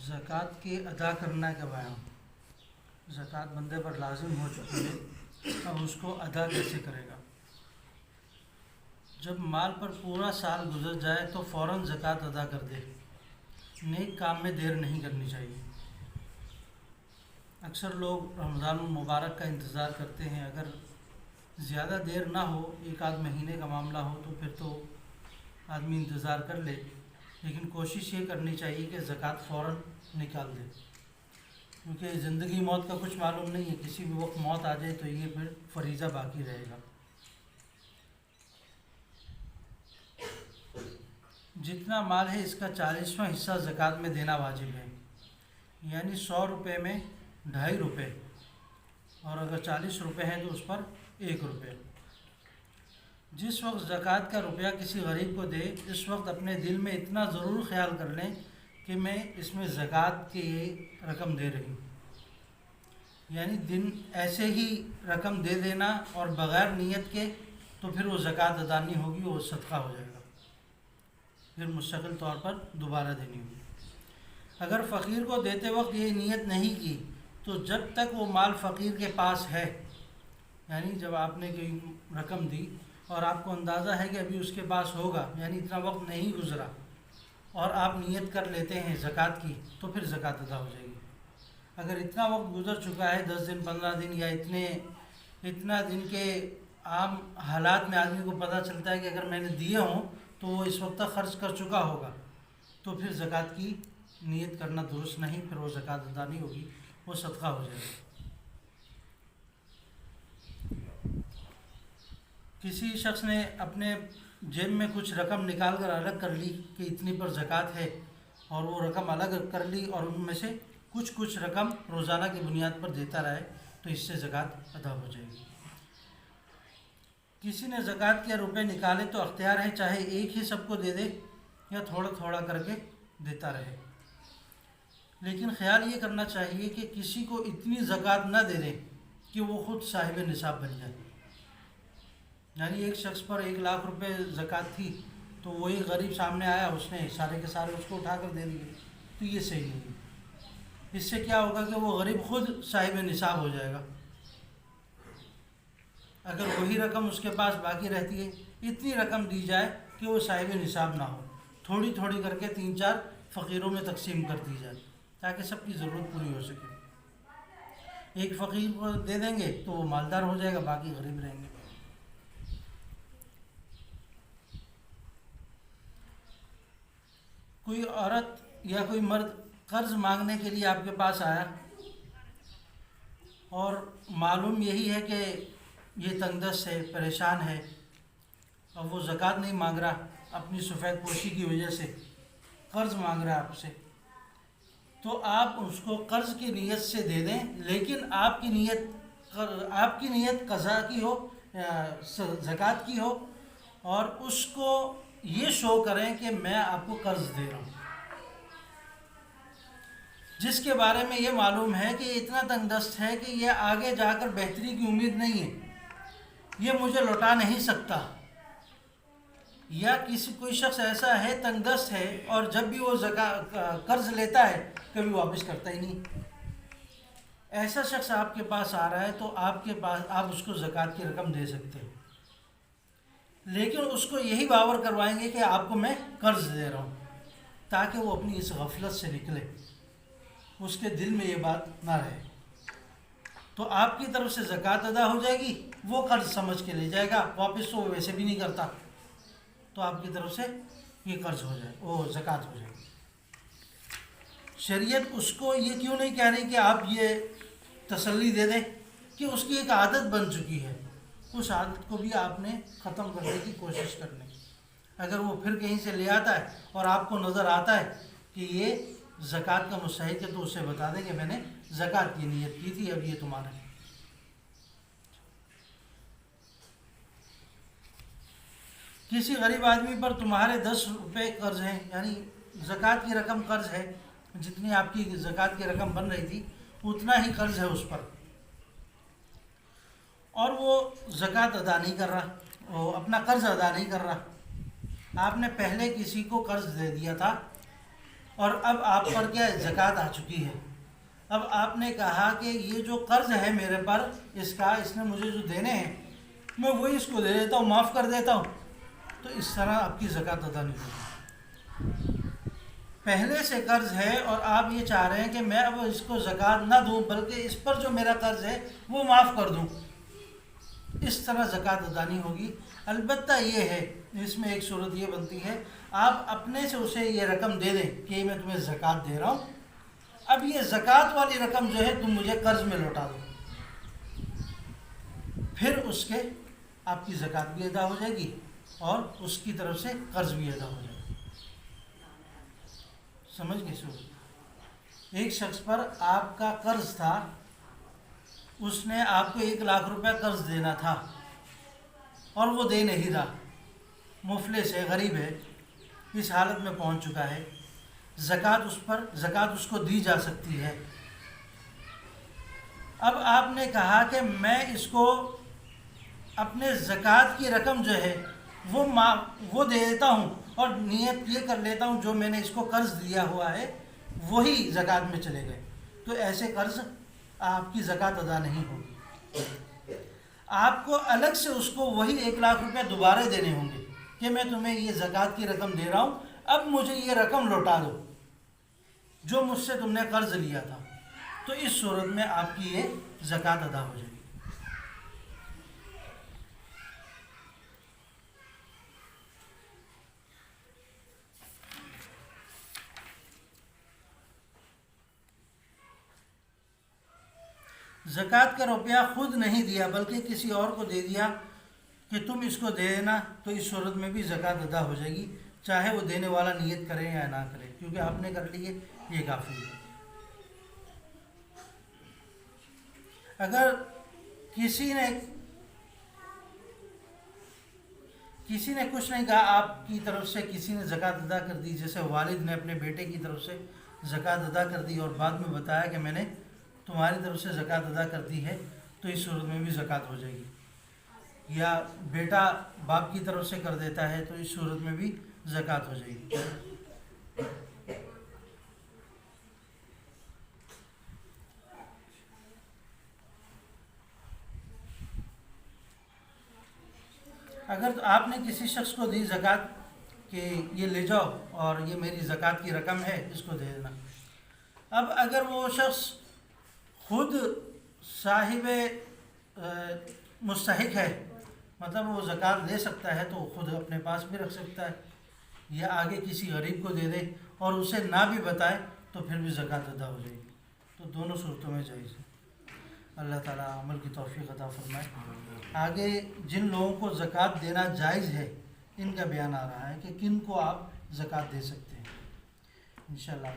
زکوٰۃ کی ادا کرنا کا بیان۔ زکوٰۃ بندے پر لازم ہو چکی ہے، اب اس کو ادا کیسے کرے گا؟ جب مال پر پورا سال گزر جائے تو فوراً زکوٰۃ ادا کر دے۔ نیک کام میں دیر نہیں کرنی چاہیے۔ اکثر لوگ رمضان المبارک کا انتظار کرتے ہیں، اگر زیادہ دیر نہ ہو، ایک آدھ مہینے کا معاملہ ہو تو پھر تو آدمی انتظار کر لے، لیکن کوشش یہ کرنی چاہیے کہ زکوٰۃ فوراً نکال دے، کیونکہ زندگی موت کا کچھ معلوم نہیں ہے، کسی بھی وقت موت آ جائے تو یہ پھر فریضہ باقی رہے گا۔ جتنا مال ہے اس کا 40واں حصہ زکوٰۃ میں دینا واجب ہے، یعنی 100 روپے میں 2.5 روپے، اور اگر 40 روپے ہیں تو اس پر 1 روپے۔ جس وقت زکوٰۃ کا روپیہ کسی غریب کو دے، اس وقت اپنے دل میں اتنا ضرور خیال کر لیں کہ میں اس میں زکوٰۃ کی یہ رقم دے رہی ہوں، یعنی دن ایسے ہی رقم دے دینا اور بغیر نیت کے، تو پھر وہ زکوٰۃ ادا نہیں ہوگی، وہ صدقہ ہو جائے گا، پھر مستقل طور پر دوبارہ دینی ہوگی۔ اگر فقیر کو دیتے وقت یہ نیت نہیں کی تو جب تک وہ مال فقیر کے پاس ہے، یعنی جب آپ نے کوئی رقم دی اور آپ کو اندازہ ہے کہ ابھی اس کے پاس ہوگا، یعنی اتنا وقت نہیں گزرا، اور آپ نیت کر لیتے ہیں زکوٰۃ کی، تو پھر زکوٰۃ ادا ہو جائے گی۔ اگر اتنا وقت گزر چکا ہے، 10 دن 15 دن یا اتنا دن کے عام حالات میں آدمی کو پتہ چلتا ہے کہ اگر میں نے دیے ہوں تو وہ اس وقت تک خرچ کر چکا ہوگا، تو پھر زکوٰۃ کی نیت کرنا درست نہیں، پھر وہ زکوٰۃ ادا نہیں ہوگی، وہ صدقہ ہو جائے گا۔ کسی شخص نے اپنے جیب میں کچھ رقم نکال کر الگ کر لی کہ اتنی پر زکوٰۃ ہے، اور وہ رقم الگ کر لی اور ان میں سے کچھ رقم روزانہ کی بنیاد پر دیتا رہے، تو اس سے زکوٰۃ ادا ہو جائے گی۔ کسی نے زکوٰۃ کے روپے نکالے تو اختیار ہے، چاہے ایک ہی سب کو دے دے یا تھوڑا تھوڑا کر کے دیتا رہے، لیکن خیال یہ کرنا چاہیے کہ کسی کو اتنی زکوٰۃ نہ دے دے کہ وہ خود صاحب نصاب بن جائے۔ یعنی ایک شخص پر 1 لاکھ روپے زکوٰۃ تھی، تو وہی غریب سامنے آیا، اس نے سارے کے سارے اس کو اٹھا کر دے دیے، تو یہ صحیح نہیں ہے۔ اس سے کیا ہوگا کہ وہ غریب خود صاحب نصاب ہو جائے گا۔ اگر وہی رقم اس کے پاس باقی رہتی ہے، اتنی رقم دی جائے کہ وہ صاحب نصاب نہ ہو، تھوڑی تھوڑی کر کے 3-4 فقیروں میں تقسیم کر دی جائے، تاکہ سب کی ضرورت پوری ہو سکے۔ ایک فقیر کو دے دیں گے تو وہ مالدار ہو جائے گا، باقی غریب رہیں گے۔ کوئی عورت یا کوئی مرد قرض مانگنے کے لیے آپ کے پاس آیا اور معلوم یہی ہے کہ یہ تنگ دست ہے، پریشان ہے، اب وہ زکوٰۃ نہیں مانگ رہا، اپنی سفید پوشی کی وجہ سے قرض مانگ رہا ہے آپ سے، تو آپ اس کو قرض کی نیت سے دے دیں، لیکن آپ کی نیت قضا کی ہو، زکوٰۃ کی ہو، اور اس کو یہ شو کریں کہ میں آپ کو قرض دے رہا ہوں، جس کے بارے میں یہ معلوم ہے کہ یہ اتنا تنگ دست ہے کہ یہ آگے جا کر بہتری کی امید نہیں ہے، یہ مجھے لوٹا نہیں سکتا، یا کوئی شخص ایسا ہے تنگ دست ہے اور جب بھی وہ قرض لیتا ہے کبھی واپس کرتا ہی نہیں، ایسا شخص آپ کے پاس آ رہا ہے تو آپ اس کو زکوٰۃ کی رقم دے سکتے ہیں، لیکن اس کو یہی باور کروائیں گے کہ آپ کو میں قرض دے رہا ہوں، تاکہ وہ اپنی اس غفلت سے نکلے، اس کے دل میں یہ بات نہ رہے، تو آپ کی طرف سے زکوٰۃ ادا ہو جائے گی، وہ قرض سمجھ کے لے جائے گا، واپس تو وہ ویسے بھی نہیں کرتا، تو آپ کی طرف سے یہ قرض ہو جائے، وہ زکوٰۃ ہو جائے گی۔ شریعت اس کو یہ کیوں نہیں کہہ رہی کہ آپ یہ تسلی دے دیں کہ اس کی ایک عادت بن چکی ہے، اس عادت کو بھی آپ نے ختم کرنے کی کوشش کرنی۔ اگر وہ پھر کہیں سے لے آتا ہے اور آپ کو نظر آتا ہے کہ یہ زکوٰۃ کا مستحق ہے، تو اسے بتا دیں کہ میں نے زکوٰۃ کی نیت کی تھی، اب یہ تمہارا ہے۔ کسی غریب آدمی پر تمہارے 10 روپے قرض ہیں، یعنی زکوٰۃ کی رقم قرض ہے، جتنی آپ کی زکوٰۃ کی رقم بن رہی تھی اتنا ہی قرض ہے اس پر، اور وہ زکوٰۃ ادا نہیں کر رہا، وہ اپنا قرض ادا نہیں کر رہا، آپ نے پہلے کسی کو قرض دے دیا تھا اور اب آپ پر کیا زکوٰۃ آ چکی ہے. اب آپ نے کہا کہ یہ جو قرض ہے میرے پر اس نے مجھے جو دینے ہیں میں وہی اس کو دے دیتا ہوں, معاف کر دیتا ہوں, تو اس طرح آپ کی زکوٰۃ ادا نہیں ہوگی. پہلے سے قرض ہے اور آپ یہ چاہ رہے ہیں کہ میں اب اس کو زکوٰۃ نہ دوں بلکہ اس پر جو میرا قرض ہے وہ معاف کر دوں, اس طرح زکوٰۃ ادا نہیں ہوگی. البتہ یہ ہے, اس میں ایک صورت یہ بنتی ہے, آپ اپنے سے اسے یہ رقم دے دیں کہ میں تمہیں زکوٰۃ دے رہا ہوں, اب یہ زکوٰۃ والی رقم جو ہے تم مجھے قرض میں لوٹا دو, پھر اس کے آپ کی زکوٰۃ بھی ادا ہو جائے گی اور اس کی طرف سے قرض بھی ادا ہو جائے گا. سمجھ گئے سو؟ ایک شخص پر آپ کا قرض تھا, اس نے آپ کو 1,00,000 روپے قرض دینا تھا اور وہ دے نہیں رہا, مفلس ہے, غریب ہے, اس حالت میں پہنچ چکا ہے. زکوٰۃ اس کو دی جا سکتی ہے. اب آپ نے کہا کہ میں اس کو اپنے زکوٰۃ کی رقم جو ہے وہ دے دیتا ہوں اور نیت یہ کر لیتا ہوں جو میں نے اس کو قرض دیا ہوا ہے وہی زکوٰۃ میں چلے گئے, تو ایسے قرض آپ کی زکوٰۃ ادا نہیں ہوگی. آپ کو الگ سے اس کو وہی 1,00,000 روپے دوبارہ دینے ہوں گے کہ میں تمہیں یہ زکوٰۃ کی رقم دے رہا ہوں, اب مجھے یہ رقم لوٹا دو جو مجھ سے تم نے قرض لیا تھا. تو اس صورت میں آپ کی یہ زکوٰۃ ادا ہو جائے گی. زکوٰۃ کا روپیہ خود نہیں دیا بلکہ کسی اور کو دے دیا کہ تم اس کو دے دینا, تو اس صورت میں بھی زکوٰۃ ادا ہو جائے گی, چاہے وہ دینے والا نیت کرے یا نہ کرے, کیونکہ آپ نے کر لی ہے, یہ کافی ہے. اگر کسی نے کچھ نہیں کہا, آپ کی طرف سے کسی نے زکوٰۃ ادا کر دی, جیسے والد نے اپنے بیٹے کی طرف سے زکوٰۃ ادا کر دی اور بعد میں بتایا کہ میں نے تمہاری طرف سے زکوٰۃ ادا کر دی ہے, تو اس صورت میں بھی زکوٰۃ ہو جائے گی. یا بیٹا باپ کی طرف سے کر دیتا ہے تو اس صورت میں بھی زکوٰۃ ہو جائے گی. اگر آپ نے کسی شخص کو دی زکوٰۃ کہ یہ لے جاؤ اور یہ میری زکوٰۃ کی رقم ہے, اس کو دے دینا. اب اگر وہ شخص خود صاحب مستحق ہے, مطلب وہ زکوٰۃ دے سکتا ہے, تو خود اپنے پاس بھی رکھ سکتا ہے یا آگے کسی غریب کو دے دے اور اسے نہ بھی بتائے تو پھر بھی زکوٰۃ ادا ہو جائے گی. تو دونوں صورتوں میں جائز ہے. اللہ تعالیٰ عمل کی توفیق عطا فرمائے. آگے جن لوگوں کو زکوٰۃ دینا جائز ہے ان کا بیان آ رہا ہے کہ کن کو آپ زکوٰۃ دے سکتے ہیں, انشاءاللہ.